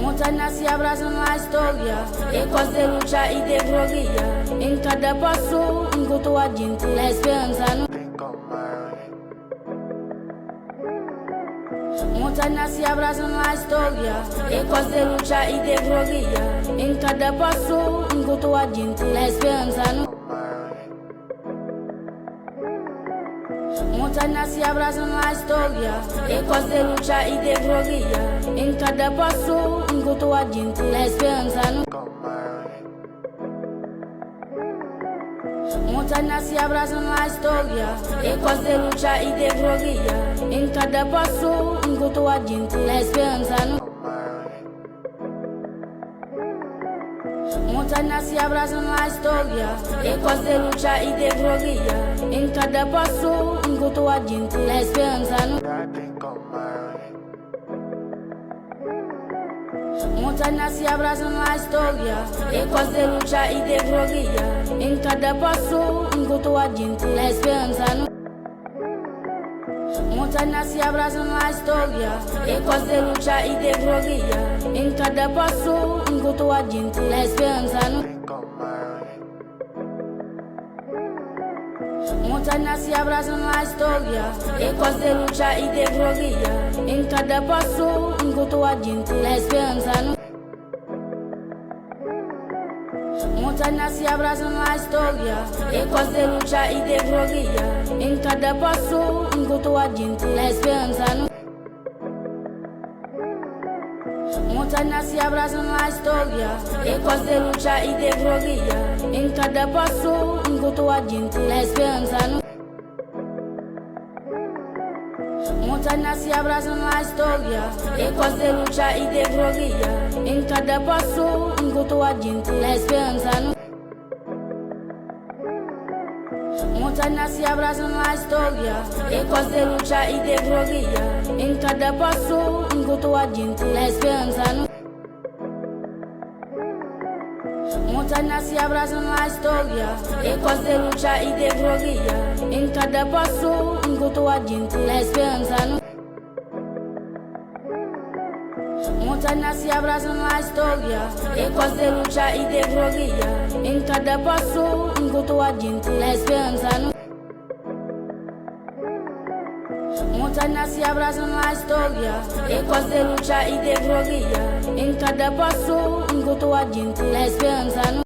Montaña se abrazan la historia, ecos de lucha y de gloria. En cada paso encuentro a gente, la esperanza no. Montaña se abrazan la historia, ecos de lucha y de gloria. En cada paso encuentro a gente, la esperanza no. Montañas se abrazan la historia, ecos de lucha y de gloria. En cada paso encuentro a gente, la esperanza no. Montañas se abrazan la historia, ecos de lucha y de gloria. En cada paso encuentro a gente, la esperanza no. Montañas se abrazan la historia, ecos de lucha y de gloria. En cada paso encuentro a gente, la esperanza no. Montañas se abrazan la historia, ecos de lucha y de gloria. En cada paso encuentro a gente, la esperanza no. Montañas se abrazan la historia, ecos de lucha y de gloria. En cada paso encuentro a gente, la esperanza no. Montañas se abrazan la historia, ecos de lucha y de gloria. En cada paso encuentro a gente, la esperanza no. Montañas se abrazan la historia, ecos de lucha y de gloria. En cada paso encuentro a gente, la esperanza no. Montañas se abrazan la historia, ecos de lucha y de gloria. En cada paso encuentro a gente, la esperanza no. Montañas se abrazan la historia, ecos de lucha y de gloria. En cada paso encuentro a gente, la esperanza no. Montañas se abrazan la historia, ecos de lucha y de gloria. En cada paso encuentro a gente, la esperanza no. Montañas se abrazan la historia, ecos de lucha y de gloria. En cada paso encuentro a gente, la esperanza no. Montañas se abrazan la historia, ecos de lucha y de gloria. En cada paso encuentro a gente, la esperanza no. Montañas se abrazan la historia, ecos de lucha y de gloria. En cada paso encuentro a gente, la esperanza no.